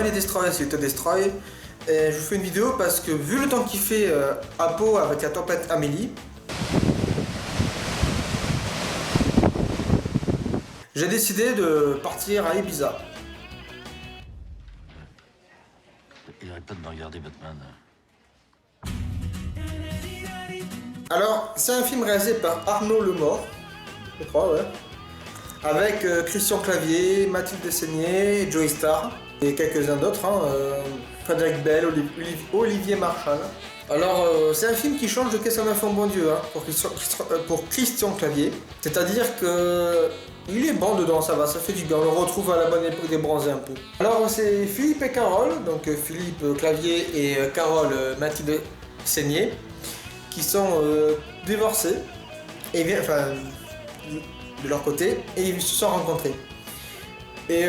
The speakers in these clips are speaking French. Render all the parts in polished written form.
les Destroy, c'est Te Destroy. Et je vous fais une vidéo parce que vu le temps qu'il fait à Pau avec la tempête Amélie, j'ai décidé de partir à Ibiza. Il arrête pas de me regarder, Batman. Alors, c'est un film réalisé par Arnaud Lemort, je crois, ouais. Avec Christian Clavier, Mathilde Dessaigné, Joey Starr et quelques-uns d'autres, hein, Frédéric Bell, Olivier Marchal. Alors, c'est un film qui change de Qu'est-ce qu'on a fait, bon Dieu, hein, pour Christian Clavier. C'est-à-dire que il est bon dedans, ça va, ça fait du bien. On le retrouve à la bonne époque des bronzés un peu. Alors, c'est Philippe et Carole, donc Philippe Clavier et Carole Mathilde Dessaigné, qui sont divorcés, et enfin, de leur côté, et ils se sont rencontrés. Et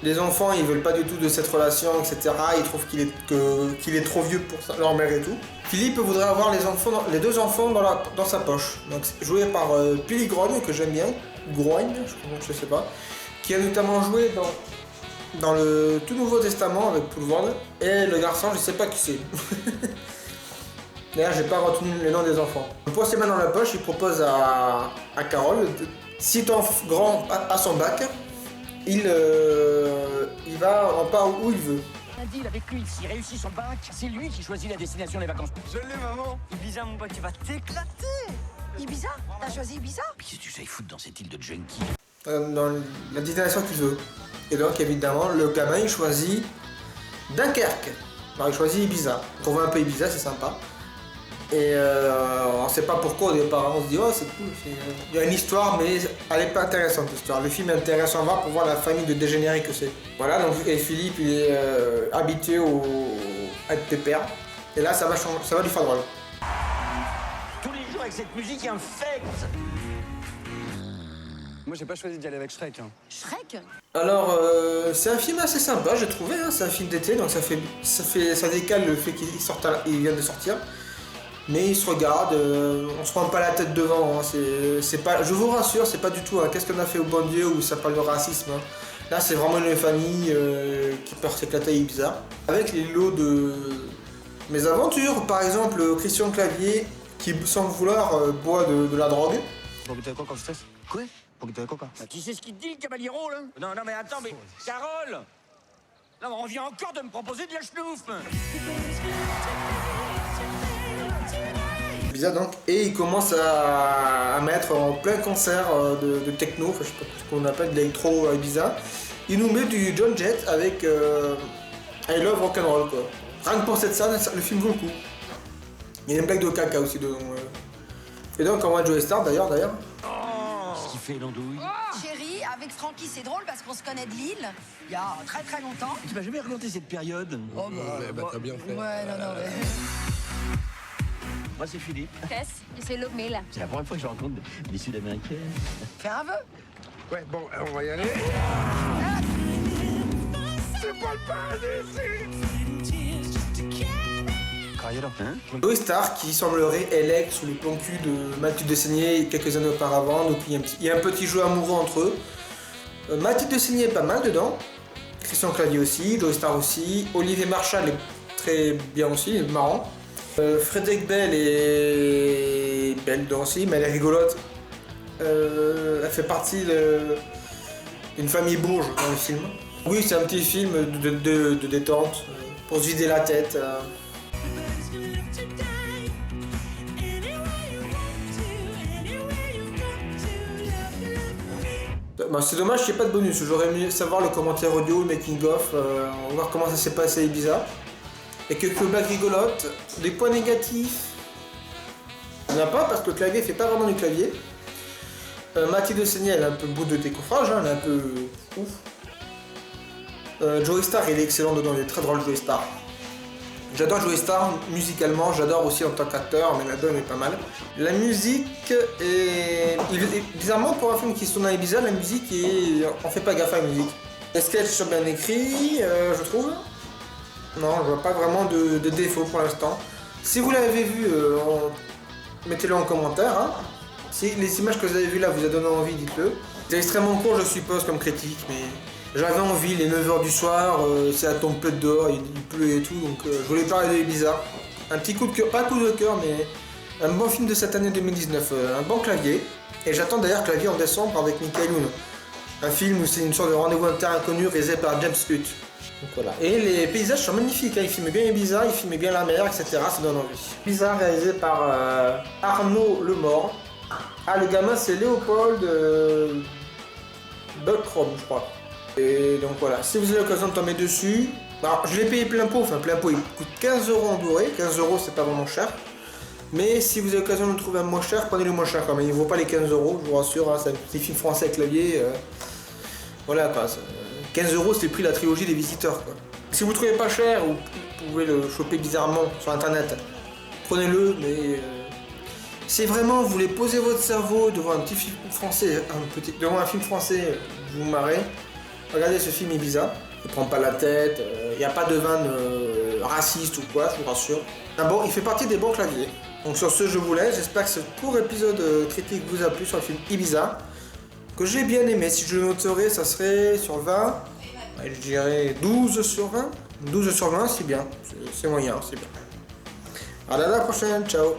les enfants, ils veulent pas du tout de cette relation, etc. Ils trouvent qu'il est trop vieux pour leur mère et tout. Philippe voudrait avoir les deux enfants dans sa poche. Donc joué par Billy Grogne, que j'aime bien, Grogne, je sais pas, qui a notamment joué dans le tout Nouveau Testament avec Poulvord. Et le garçon, je sais pas qui c'est. D'ailleurs, j'ai pas retenu le nom des enfants. Pour ses mains dans la poche, il propose à Carole, si ton grand a son bac, il va en part où il veut. Un deal avec lui, s'il réussit son bac, c'est lui qui choisit la destination des vacances. Je l'ai, maman. Ibiza, mon pote, tu vas t'éclater. Ibiza? T'as choisi Ibiza? Qu'est-ce que tu sais foutre dans cette île de junkie? Dans la destination qu'il veut. Et donc, évidemment, le gamin, il choisit Dunkerque. Alors, il choisit Ibiza. Donc, on voit un peu Ibiza, c'est sympa. Et on sait pas pourquoi au départ, on se dit oh c'est cool, il y a une histoire mais elle est pas intéressante l'histoire. Le film est intéressant à voir pour voir la famille de dégénérés que c'est. Voilà, donc et Philippe il est habitué à être pépère. Et là ça va lui faire drôle. Tous les jours avec cette musique infecte. Moi, j'ai pas choisi d'y aller avec Shrek. Hein. Shrek? Alors c'est un film assez sympa, j'ai trouvé, hein. C'est un film d'été donc ça décale le fait qu'il vient de sortir. Mais il se regarde, on se prend pas la tête devant, hein. C'est pas, je vous rassure, c'est pas du tout qu'est-ce qu'on a fait au bon Dieu où ça parle de racisme. Hein. Là c'est vraiment une famille qui part s'éclater à Ibiza. Avec les lots de mes aventures, par exemple Christian Clavier qui sans le vouloir boit de la drogue. Pour que t'aies quoi quand je stresse? Quoi? Pour que t'aies quoi? Tu sais ce qu'il te dit, le caballero, là? Non, mais attends, mais... Carole! Là, on vient encore de me proposer de la chenouf. Ibiza donc, et il commence à mettre en plein concert de techno, enfin, je sais pas ce qu'on appelle d'électro à Ibiza. Il nous met du John Jett avec I Love Rock'n'Roll quoi. Rien que pour cette scène, le film vaut le coup. Il y a une blague de caca aussi dedans. Et donc on voit Joey Starr d'ailleurs. Qu'est-ce qu'il fait, l'andouille? Chérie, avec Francky, c'est drôle parce qu'on se connaît de Lille, il y a très très longtemps. Tu m'as jamais raconté cette période? Oh bah t'as bien fait. Ouais, non, mais... Moi, c'est Philippe. Tess, c'est Lomé, C'est la première fois que je rencontre des Sud-Américaines. Fais un vœu. Ouais, bon, on va y aller. C'est pas le paradis ici. Carrière, hein? Joey Starr qui semblerait élègue sous le plan cul de Mathilde Dessaigné quelques années auparavant, donc il y a un petit jeu amoureux entre eux. Mathilde Dessaigné est pas mal dedans, Christian Clavier aussi, Joey Starr aussi, Olivier Marchal est très bien aussi, il est marrant. Frédéric Bell est belle dedans aussi, mais elle est rigolote. Elle fait partie d'une famille bourge dans le film. Oui, c'est un petit film de détente, pour se vider la tête. Bah, c'est dommage qu'il n'y ait pas de bonus, j'aurais aimé savoir le commentaire audio, le making of, on va voir comment ça s'est passé à Ibiza. Et quelques blagues rigolotes, des points négatifs, il n'y en a pas parce que le clavier fait pas vraiment du clavier. Mathilde Dessaigné elle a un peu bout de décoffrage, hein, elle est un peu ouf. Joey Starr il est excellent dedans, il est très drôle Joey Starr. J'adore Joey Starr musicalement, j'adore aussi en tant qu'acteur, mais là-dedans il est pas mal. La musique est... Bizarrement pour un film qui se tourne à Ibiza, la musique est... On fait pas gaffe à la musique. Les sketchs sont bien écrits, je trouve. Non, je vois pas vraiment de défaut pour l'instant. Si vous l'avez vu, mettez-le en commentaire. Hein. Si les images que vous avez vues là vous a donné envie, dites-le. C'est extrêmement court, je suppose, comme critique, mais J'avais envie, les 9h du soir, c'est la tempête dehors, il pleut et tout, donc je voulais parler de Ibiza. Un petit coup de cœur, pas coup de cœur, mais un bon film de cette année 2019, un bon clavier. Et j'attends d'ailleurs Clavier en décembre avec Michael Youn. Un film où c'est une sorte de rendez-vous en terre inconnue réalisé par James Hutt. Donc voilà. Et les paysages sont magnifiques, hein. Il filme bien Ibiza, il filme bien la mer, etc. Ça donne envie. Ibiza réalisé par Arnaud Lemort. Ah, le gamin c'est Léopold Buckrom, je crois. Et donc voilà, si vous avez l'occasion de tomber dessus, alors je l'ai payé plein pot, il coûte 15 € en Blu-ray, 15 € c'est pas vraiment cher. Mais si vous avez l'occasion de le trouver un moins cher, prenez le moins cher quand même, il ne vaut pas les 15 €, je vous rassure, hein, c'est un petit film français à clavier. Voilà quoi, 15 € c'est le prix de la trilogie des Visiteurs quoi. Si vous ne trouvez pas cher ou vous pouvez le choper bizarrement sur internet, prenez-le, mais si vraiment vous voulez poser votre cerveau devant un petit film français, devant un film français, vous marrez, regardez ce film Ibiza, il ne prend pas la tête, il n'y a pas de vanne raciste ou quoi, je vous rassure. Ah bon, il fait partie des bons claviers. Donc sur ce, je vous laisse, j'espère que ce court épisode critique vous a plu sur le film Ibiza, que j'ai bien aimé. Si je le noterais, ça serait sur 20, je dirais 12 sur 20. 12 sur 20, c'est bien, c'est moyen, c'est bien. À la prochaine, ciao.